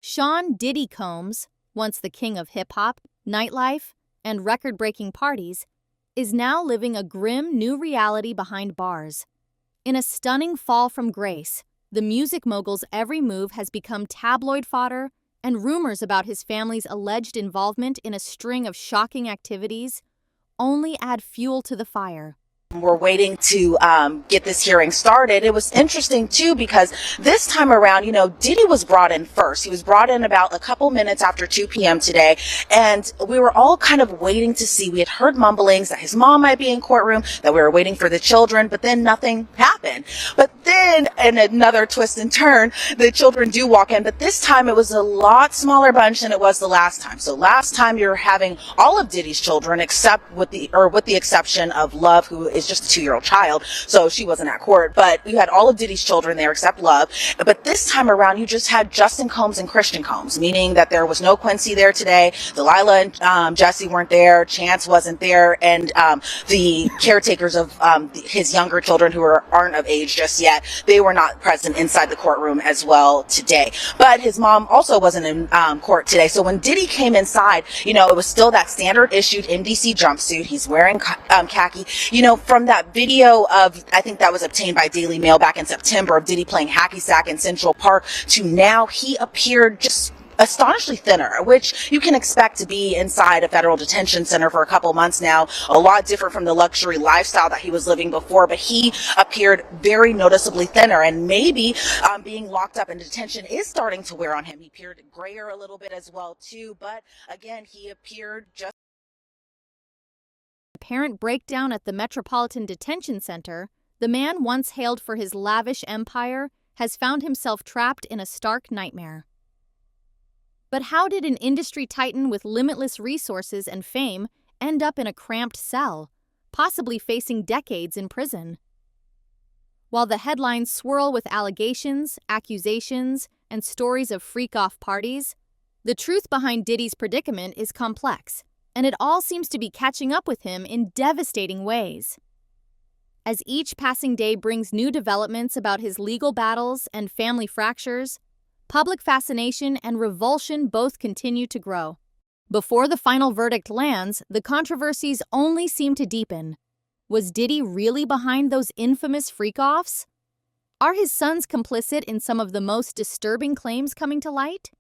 Sean Diddy Combs, once the king of hip-hop, nightlife, and record-breaking parties, is now living a grim new reality behind bars. In a stunning fall from grace, the music mogul's every move has become tabloid fodder, and rumors about his family's alleged involvement in a string of shocking activities only add fuel to the fire. We're waiting to get this hearing started. It was interesting too because this time around, Diddy was brought in first. He was brought in about a couple minutes after 2 p.m. today, and we were all kind of waiting to see. We had heard mumblings that his mom might be in courtroom, that we were waiting for the children, but then nothing happened. But then, in another twist and turn, the children do walk in, but this time it was a lot smaller bunch than it was the last time. So last time you were having all of Diddy's children, except with the exception of Love, who is just a 2-year-old child, so she wasn't at court, but you had all of Diddy's children there except Love. But this time around, you just had Justin Combs and Christian Combs, meaning that there was no Quincy there today. Delilah and Jesse weren't there. Chance wasn't there, and the caretakers of his younger children who aren't of age just yet, they were not present inside the courtroom as well today. But his mom also wasn't in court today. So when Diddy came inside, it was still that standard issued MDC jumpsuit. He's wearing khaki. From that video of, I think that was obtained by Daily Mail back in September, of Diddy playing hacky sack in Central Park, to now he appeared just astonishingly thinner, which you can expect to be inside a federal detention center for a couple months now. A lot different from the luxury lifestyle that he was living before, but he appeared very noticeably thinner, and maybe being locked up in detention is starting to wear on him. He appeared grayer a little bit as well too, but again, he appeared just apparent breakdown at the Metropolitan Detention Center, the man once hailed for his lavish empire has found himself trapped in a stark nightmare. But how did an industry titan with limitless resources and fame end up in a cramped cell, possibly facing decades in prison? While the headlines swirl with allegations, accusations, and stories of freak-off parties, the truth behind Diddy's predicament is complex, and it all seems to be catching up with him in devastating ways. As each passing day brings new developments about his legal battles and family fractures, public fascination and revulsion both continue to grow. Before the final verdict lands, the controversies only seem to deepen. Was Diddy really behind those infamous freak-offs? Are his sons complicit in some of the most disturbing claims coming to light?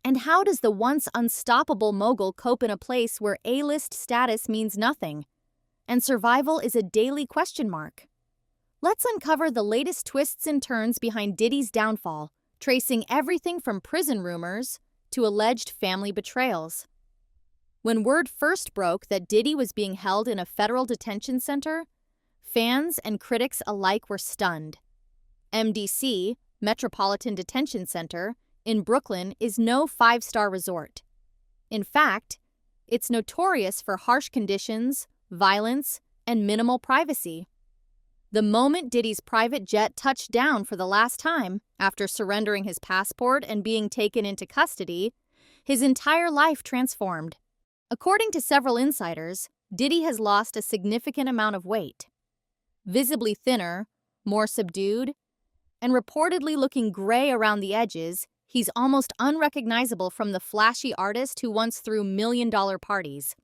And how does the once unstoppable mogul cope in a place where A-list status means nothing, and survival is a daily question mark? Let's uncover the latest twists and turns behind Diddy's downfall, tracing everything from prison rumors to alleged family betrayals. When word first broke that Diddy was being held in a federal detention center, fans and critics alike were stunned. MDC, Metropolitan Detention Center, in Brooklyn is no 5-star resort. In fact, it's notorious for harsh conditions, violence, and minimal privacy. The moment Diddy's private jet touched down for the last time, after surrendering his passport and being taken into custody, his entire life transformed. According to several insiders, Diddy has lost a significant amount of weight. Visibly thinner, more subdued, and reportedly looking gray around the edges, he's almost unrecognizable from the flashy artist who once threw million-dollar parties.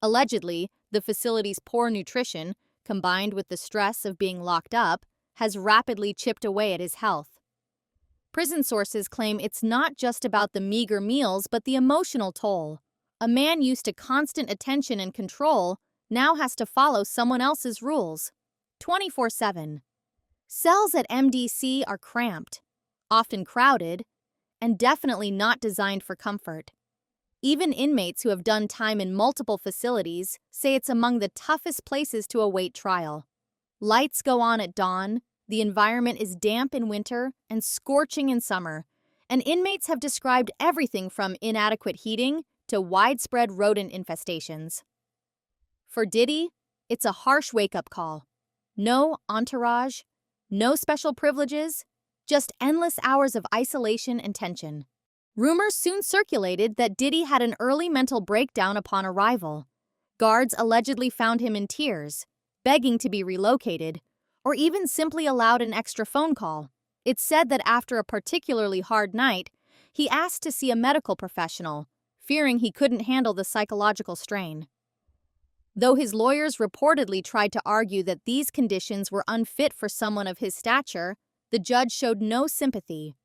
Allegedly, the facility's poor nutrition, combined with the stress of being locked up, has rapidly chipped away at his health. Prison sources claim it's not just about the meager meals, but the emotional toll. A man used to constant attention and control now has to follow someone else's rules, 24/7. Cells at MDC are cramped, often crowded, and definitely not designed for comfort. Even inmates who have done time in multiple facilities say it's among the toughest places to await trial. Lights go on at dawn, the environment is damp in winter and scorching in summer, and inmates have described everything from inadequate heating to widespread rodent infestations. For Diddy, it's a harsh wake-up call. No entourage, no special privileges, just endless hours of isolation and tension. Rumors soon circulated that Diddy had an early mental breakdown upon arrival. Guards allegedly found him in tears, begging to be relocated, or even simply allowed an extra phone call. It's said that after a particularly hard night, he asked to see a medical professional, fearing he couldn't handle the psychological strain. Though his lawyers reportedly tried to argue that these conditions were unfit for someone of his stature, the judge showed no sympathy.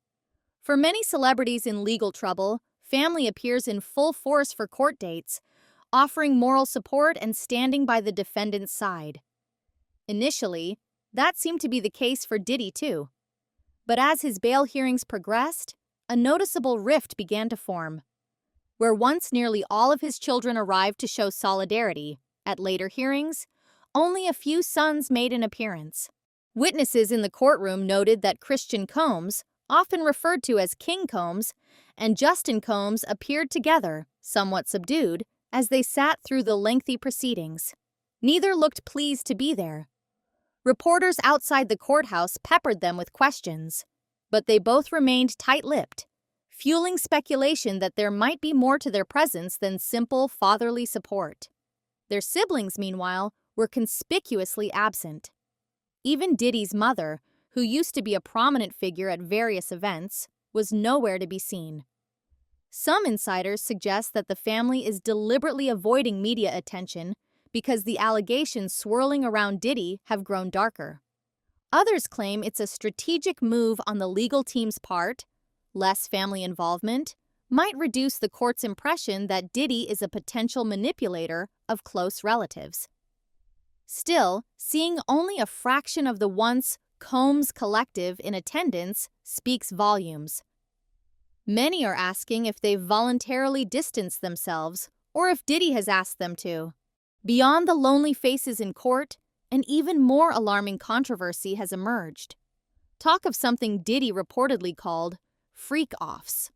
For many celebrities in legal trouble, family appears in full force for court dates, offering moral support and standing by the defendant's side. Initially, that seemed to be the case for Diddy too. But as his bail hearings progressed, a noticeable rift began to form. Where once nearly all of his children arrived to show solidarity, at later hearings, only a few sons made an appearance. Witnesses in the courtroom noted that Christian Combs, often referred to as King Combs, and Justin Combs appeared together, somewhat subdued, as they sat through the lengthy proceedings. Neither looked pleased to be there. Reporters outside the courthouse peppered them with questions, but they both remained tight-lipped, fueling speculation that there might be more to their presence than simple fatherly support. Their siblings, meanwhile, were conspicuously absent. Even Diddy's mother, who used to be a prominent figure at various events, was nowhere to be seen. Some insiders suggest that the family is deliberately avoiding media attention because the allegations swirling around Diddy have grown darker. Others claim it's a strategic move on the legal team's part. Less family involvement might reduce the court's impression that Diddy is a potential manipulator of close relatives. Still, seeing only a fraction of the once Combs collective in attendance speaks volumes. Many are asking if they've voluntarily distanced themselves or if Diddy has asked them to. Beyond the lonely faces in court, an even more alarming controversy has emerged. Talk of something Diddy reportedly called freak-offs.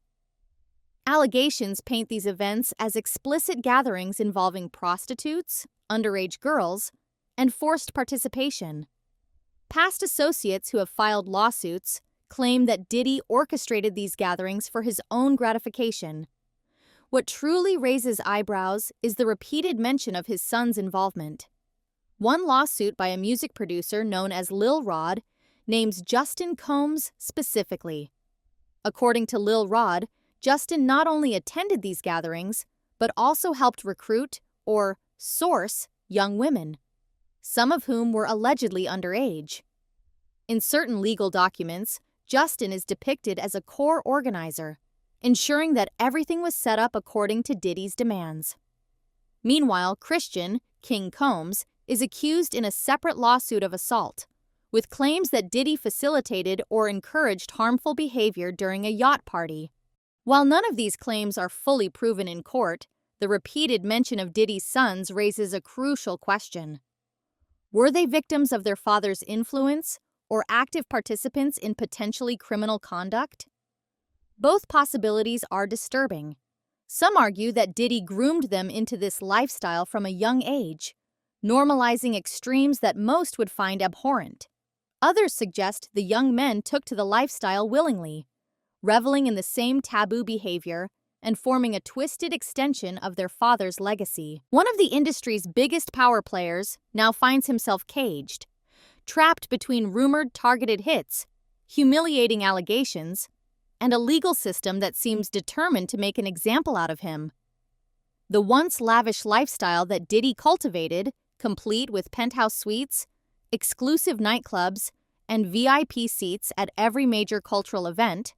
Allegations paint these events as explicit gatherings involving prostitutes, underage girls, and forced participation. Past associates who have filed lawsuits claim that Diddy orchestrated these gatherings for his own gratification. What truly raises eyebrows is the repeated mention of his son's involvement. One lawsuit by a music producer known as Lil Rod names Justin Combs specifically. According to Lil Rod, Justin not only attended these gatherings, but also helped recruit or source young women, some of whom were allegedly underage. In certain legal documents, Justin is depicted as a core organizer, ensuring that everything was set up according to Diddy's demands. Meanwhile, Christian, King Combs, is accused in a separate lawsuit of assault, with claims that Diddy facilitated or encouraged harmful behavior during a yacht party. While none of these claims are fully proven in court, the repeated mention of Diddy's sons raises a crucial question. Were they victims of their father's influence or active participants in potentially criminal conduct? Both possibilities are disturbing. Some argue that Diddy groomed them into this lifestyle from a young age, normalizing extremes that most would find abhorrent. Others suggest the young men took to the lifestyle willingly, reveling in the same taboo behavior and forming a twisted extension of their father's legacy. One of the industry's biggest power players now finds himself caged, trapped between rumored targeted hits, humiliating allegations, and a legal system that seems determined to make an example out of him. The once lavish lifestyle that Diddy cultivated, complete with penthouse suites, exclusive nightclubs, and VIP seats at every major cultural event,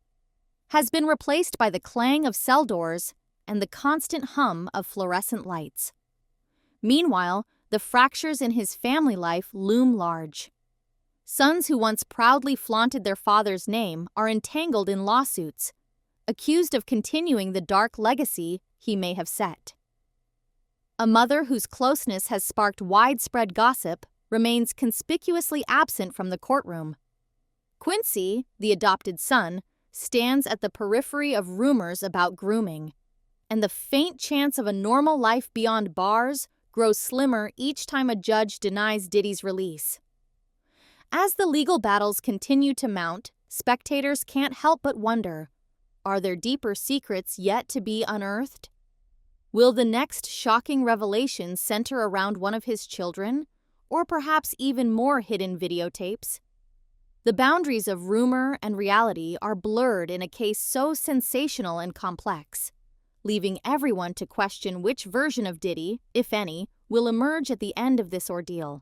has been replaced by the clang of cell doors and the constant hum of fluorescent lights. Meanwhile, the fractures in his family life loom large. Sons who once proudly flaunted their father's name are entangled in lawsuits, accused of continuing the dark legacy he may have set. A mother whose closeness has sparked widespread gossip remains conspicuously absent from the courtroom. Quincy, the adopted son, stands at the periphery of rumors about grooming, and the faint chance of a normal life beyond bars grows slimmer each time a judge denies Diddy's release. As the legal battles continue to mount, spectators can't help but wonder, are there deeper secrets yet to be unearthed? Will the next shocking revelation center around one of his children, or perhaps even more hidden videotapes? The boundaries of rumor and reality are blurred in a case so sensational and complex, leaving everyone to question which version of Diddy, if any, will emerge at the end of this ordeal.